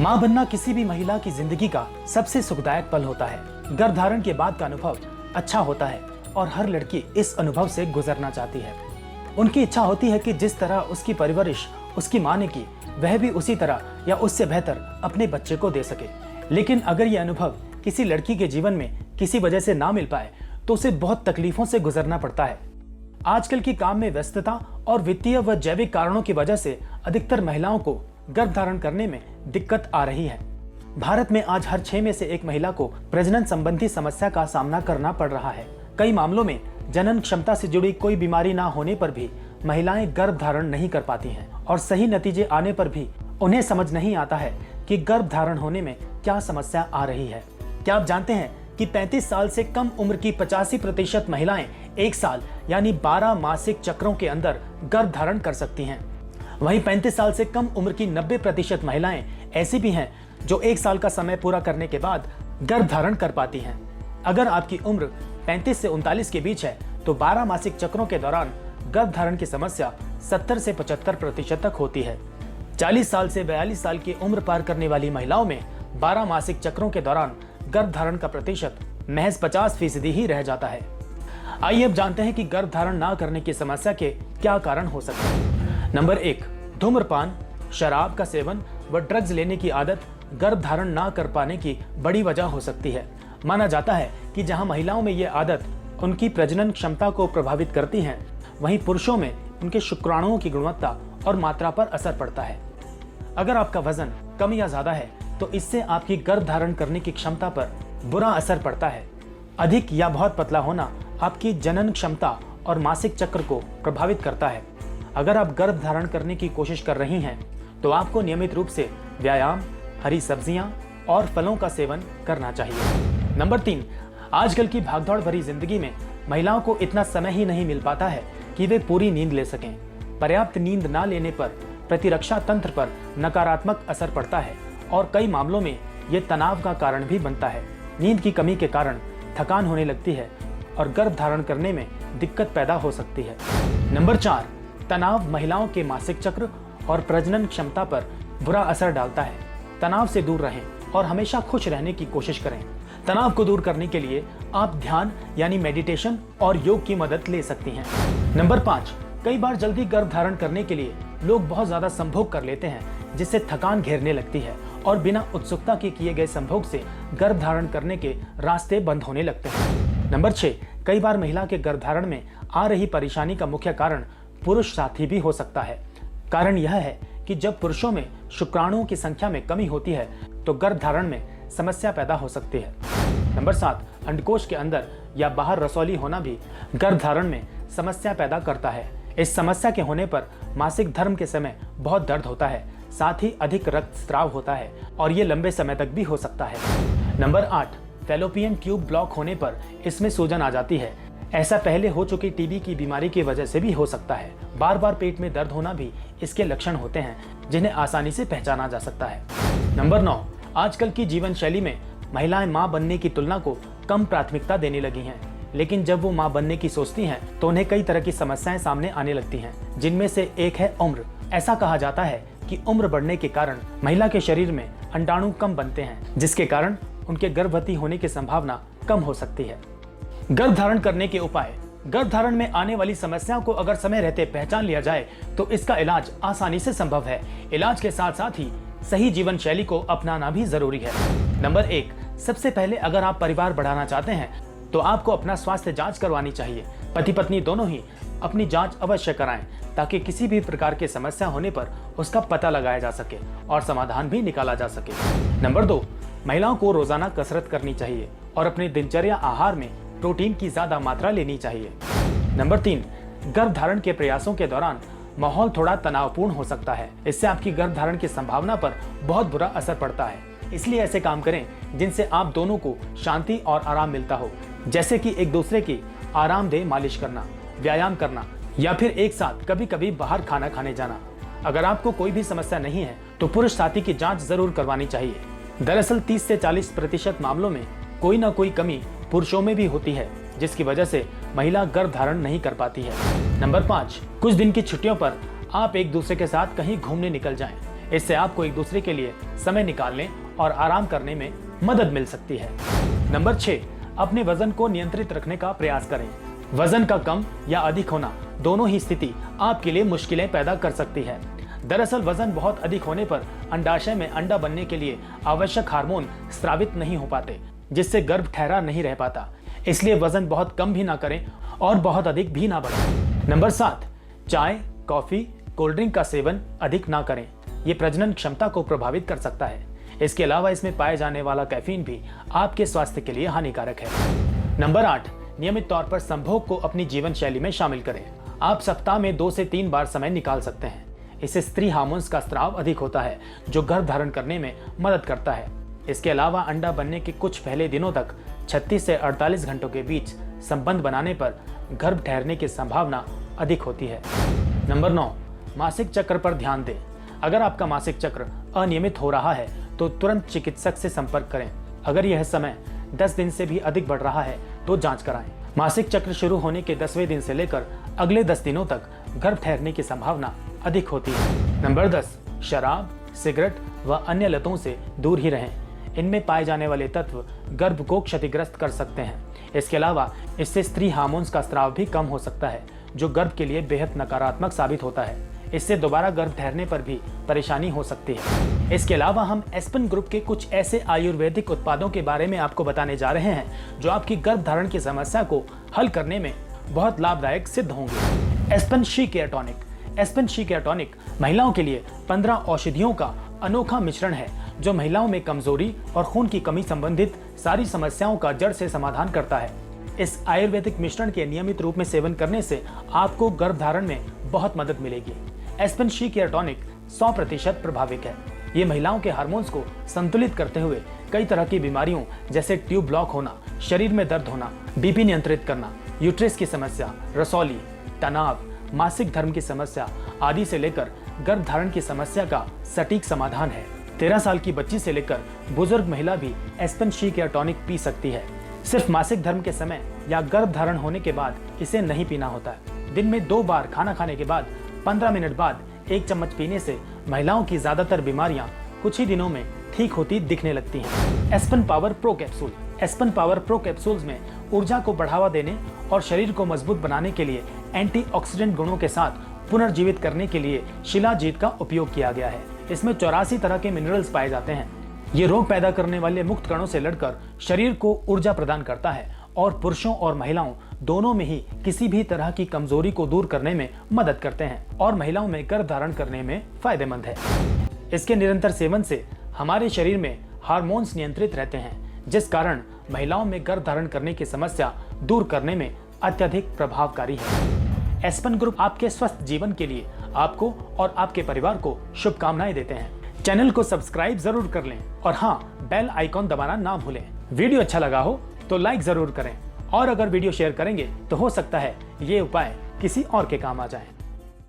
मां बनना किसी भी महिला की जिंदगी का सबसे सुखदायक पल होता है। गर्भधारण के बाद का अनुभव अच्छा होता है और हर लड़की इस अनुभव से गुजरना चाहती है। उनकी इच्छा होती है कि जिस तरह उसकी परवरिश उसकी मां ने की, वह भी उसी तरह या उससे बेहतर अपने बच्चे को दे सके। लेकिन अगर यह अनुभव किसी लड़की के जीवन में किसी वजह से ना मिल पाए तो उसे बहुत तकलीफों से गुजरना पड़ता है। आजकल की काम में व्यस्तता और वित्तीय व जैविक कारणों की वजह से अधिकतर महिलाओं को गर्भधारण करने में दिक्कत आ रही है। भारत में आज हर 6 में से 1 महिला को प्रजनन संबंधी समस्या का सामना करना पड़ रहा है। कई मामलों में जनन क्षमता से जुड़ी कोई बीमारी ना होने पर भी महिलाएं गर्भधारण नहीं कर पाती हैं और सही नतीजे आने पर भी उन्हें समझ नहीं आता है कि गर्भधारण होने में क्या समस्या आ रही है। क्या आप जानते हैं कि 35 साल से कम उम्र की 85% महिलाएं 1 साल यानी 12 मासिक चक्रों के अंदर गर्भधारण कर सकती हैं। वहीं 35 साल से कम उम्र की 90% महिलाएं ऐसी भी हैं जो 1 साल का समय पूरा करने के बाद गर्भधारण कर पाती हैं। अगर आपकी उम्र 35 से 39 के बीच है तो 12 मासिक चक्रों के दौरान गर्भधारण की समस्या 70 से 75% तक होती है। 40 साल से 42 साल की उम्र पार करने वाली महिलाओं में 12 मासिक चक्रों के दौरान गर्भधारण का प्रतिशत महज 50% ही रह जाता है। आइए अब जानते हैं कि गर्भधारण ना करने की समस्या के क्या कारण हो सकते हैं। नंबर 1, धूम्रपान, शराब का सेवन व ड्रग्स लेने की आदत गर्भधारण ना कर पाने की बड़ी वजह हो सकती है। माना जाता है कि जहां महिलाओं में यह आदत उनकी प्रजनन क्षमता को प्रभावित करती है, वहीं पुरुषों में उनके शुक्राणुओं की गुणवत्ता और मात्रा पर असर पड़ता है। अगर आपका वजन कम या ज्यादा है तो इससे आपकी गर्भधारण करने की क्षमता पर बुरा असर पड़ता है। अधिक या बहुत पतला होना आपकी जनन क्षमता और मासिक चक्र को प्रभावित करता है। अगर आप गर्भधारण करने की कोशिश कर रही हैं तो आपको नियमित रूप से व्यायाम, हरी सब्जियां और फलों का सेवन करना चाहिए। नंबर 3, आजकल की भागदौड़ भरी जिंदगी में महिलाओं को इतना समय ही नहीं मिल पाता है कि वे पूरी नींद ले सकें। पर्याप्त नींद ना लेने पर प्रतिरक्षा तंत्र पर नकारात्मक असर पड़ता है और कई मामलों में ये तनाव का कारण भी बनता है। नींद की कमी के कारण थकान होने लगती है और गर्भधारण करने में दिक्कत पैदा हो सकती है। नंबर 4, तनाव महिलाओं के मासिक चक्र और प्रजनन क्षमता पर बुरा असर डालता है। तनाव से दूर रहें और हमेशा खुश रहने की कोशिश करें। तनाव को दूर करने के लिए आप ध्यान यानी मेडिटेशन और योग की मदद ले सकती हैं। नंबर 5, कई बार जल्दी गर्भधारण करने के लिए लोग बहुत ज्यादा संभोग कर लेते हैं, जिससे थकान घेरने लगती है और बिना उत्सुकता के किए गए संभोग से गर्भधारण करने के रास्ते बंद होने लगते हैं। नंबर 6, कई बार महिला के गर्भधारण में आ रही परेशानी का मुख्य कारण पुरुष साथी भी हो सकता है। कारण यह है कि जब पुरुषों में शुक्राणुओं की संख्या में कमी होती है तो गर्भधारण में समस्या पैदा हो सकती है। नंबर 7, अंडकोश के अंदर या बाहर रसौली होना भी गर्भधारण में समस्या पैदा करता है। इस समस्या के होने पर मासिक धर्म के समय बहुत दर्द होता है, साथ ही अधिक रक्तस्राव होता है और ये लंबे समय तक भी हो सकता है। नंबर 8, फैलोपियन ट्यूब ब्लॉक होने पर इसमें सूजन आ जाती है। ऐसा पहले हो चुकी टीबी की बीमारी की वजह से भी हो सकता है। बार बार पेट में दर्द होना भी इसके लक्षण होते हैं, जिन्हें आसानी से पहचाना जा सकता है। नंबर 9, आजकल की जीवन शैली में महिलाएं मां बनने की तुलना को कम प्राथमिकता देने लगी हैं, लेकिन जब वो मां बनने की सोचती हैं तो उन्हें कई तरह की समस्याएं सामने आने लगती हैं, जिनमें से एक है उम्र। ऐसा कहा जाता है कि उम्र बढ़ने के कारण महिला के शरीर में अंडाणु कम बनते हैं, जिसके कारण उनके गर्भवती होने की संभावना कम हो सकती है। गर्भधारण करने के उपाय। गर्भधारण में आने वाली समस्याओं को अगर समय रहते पहचान लिया जाए तो इसका इलाज आसानी से संभव है। इलाज के साथ साथ ही सही जीवन शैली को अपनाना भी जरूरी है। नंबर 1, सबसे पहले अगर आप परिवार बढ़ाना चाहते हैं तो आपको अपना स्वास्थ्य जांच करवानी चाहिए। पति पत्नी दोनों ही अपनी जांच अवश्य कराएं ताकि किसी भी प्रकार की समस्या होने पर उसका पता लगाया जा सके और समाधान भी निकाला जा सके। नंबर 2, महिलाओं को रोजाना कसरत करनी चाहिए और अपने दिनचर्या आहार में प्रोटीन की ज्यादा मात्रा लेनी चाहिए। नंबर 3, गर्भधारण के प्रयासों के दौरान माहौल थोड़ा तनावपूर्ण हो सकता है। इससे आपकी गर्भधारण की संभावना पर बहुत बुरा असर पड़ता है। इसलिए ऐसे काम करें जिनसे आप दोनों को शांति और आराम मिलता हो, जैसे कि एक दूसरे की आरामदेह मालिश करना, व्यायाम करना या फिर एक साथ कभी कभी बाहर खाना खाने जाना। अगर आपको कोई भी समस्या नहीं है तो पुरुष साथी की जांच जरूर करवानी चाहिए। दरअसल 30 से 40% मामलों में कोई ना कोई कमी पुरुषों में भी होती है, जिसकी वजह से महिला गर्भधारण नहीं कर पाती है। नंबर 5, कुछ दिन की छुट्टियों पर आप एक दूसरे के साथ कहीं घूमने निकल जाएं। इससे आपको एक दूसरे के लिए समय निकालने और आराम करने में मदद मिल सकती है। नंबर 6, अपने वजन को नियंत्रित रखने का प्रयास करें। वजन का कम या अधिक होना दोनों ही स्थिति आपके लिए मुश्किलें पैदा कर सकती है। दरअसल वजन बहुत अधिक होने पर अंडाशय में अंडा बनने के लिए आवश्यक हार्मोन स्रावित नहीं हो पाते, जिससे गर्भ ठहरा नहीं रह पाता। इसलिए वजन बहुत कम भी ना करें और बहुत अधिक भी ना बढ़ाएं। नंबर 7, चाय, कॉफी, कोल्ड ड्रिंक का सेवन अधिक ना करें। ये प्रजनन क्षमता को प्रभावित कर सकता है। इसके अलावा इसमें पाए जाने वाला कैफीन भी आपके स्वास्थ्य के लिए हानिकारक है। नंबर 8, नियमित तौर पर संभोग को अपनी जीवन शैली में शामिल करें। आप सप्ताह में 2 से 3 बार समय निकाल सकते हैं। इससे स्त्री हार्मोन्स का स्राव अधिक होता है, जो गर्भ धारण करने में मदद करता है। इसके अलावा अंडा बनने के कुछ पहले दिनों तक 36 से 48 घंटों के बीच संबंध बनाने पर गर्भ ठहरने की संभावना अधिक होती है। नंबर 9, मासिक चक्र पर ध्यान दें। अगर आपका मासिक चक्र अनियमित हो रहा है तो तुरंत चिकित्सक से संपर्क करें। अगर यह समय 10 दिन से भी अधिक बढ़ रहा है तो जांच कराएं। मासिक चक्र शुरू होने के 10वें दिन से लेकर अगले 10 दिनों तक गर्भ ठहरने की संभावना अधिक होती है। नंबर 10, शराब, सिगरेट व अन्य लतों से दूर ही रहें। इनमें पाए जाने वाले तत्व गर्भ को क्षतिग्रस्त कर सकते हैं। इसके अलावा इससे स्त्री हार्मोन्स का स्राव भी कम हो सकता है, जो गर्भ के लिए बेहद नकारात्मक साबित होता है। इससे दोबारा गर्भ ठहरने पर भी परेशानी हो सकती है। इसके अलावा हम एस्पेन ग्रुप के कुछ ऐसे आयुर्वेदिक उत्पादों के बारे में आपको बताने जा रहे हैं जो आपकी गर्भ धारण की समस्या को हल करने में बहुत लाभदायक सिद्ध होंगे। Aspen she care tonic. Aspen she care tonic महिलाओं के लिए 15 औषधियों का अनोखा मिश्रण है, जो महिलाओं में कमजोरी और खून की कमी संबंधित सारी समस्याओं का जड़ से समाधान करता है। इस आयुर्वेदिक मिश्रण के नियमित रूप में सेवन करने से आपको गर्भ धारण में बहुत मदद मिलेगी। एस्पेन शी केयर टॉनिक 100% प्रभाविक है। ये महिलाओं के हार्मोन्स को संतुलित करते हुए कई तरह की बीमारियों जैसे ट्यूब ब्लॉक होना, शरीर में दर्द होना, बीपी नियंत्रित करना, यूट्रस की समस्या, रसौली, तनाव, मासिक धर्म की समस्या आदि से लेकर गर्भ धारण की समस्या का सटीक समाधान है। 13 साल की बच्ची से लेकर बुजुर्ग महिला भी aspen she care tonic P सकती है। सिर्फ मासिक धर्म के समय या गर्भ धारण होने के बाद इसे नहीं पीना होता है। दिन में 2 बार खाना खाने के बाद 15 मिनट बाद 1 चम्मच पीने से महिलाओं की ज्यादातर बीमारियां कुछ ही दिनों में ठीक होती दिखने लगती हैं। Aspen power pro capsule. Aspen power pro capsules में ऊर्जा को बढ़ावा देने और शरीर को मजबूत बनाने के लिए एंटीऑक्सीडेंट गुणों के साथ पुनर्जीवित करने के लिए शिलाजीत का उपयोग किया गया है। इसमें 84 तरह के मिनरल्स पाए जाते हैं। ये रोग पैदा करने वाले मुक्त कणों से लड़कर शरीर को ऊर्जा प्रदान करता है और पुरुषों और महिलाओं दोनों में ही किसी भी तरह की कमजोरी को दूर करने में मदद करते हैं और महिलाओं में गर्भ धारण करने में फायदेमंद है। इसके निरंतर सेवन से हमारे शरीर में हार्मोन्स नियंत्रित रहते हैं, जिस कारण महिलाओं में गर्भ धारण करने की समस्या दूर करने में अत्यधिक प्रभावकारी है। एस्पेन ग्रुप आपके स्वस्थ जीवन के लिए आपको और आपके परिवार को शुभकामनाएं देते हैं। चैनल को सब्सक्राइब जरूर कर लें और हाँ, बेल आइकॉन दबाना ना भूलें। वीडियो अच्छा लगा हो तो लाइक जरूर करें और अगर वीडियो शेयर करेंगे तो हो सकता है ये उपाय किसी और के काम आ जाए।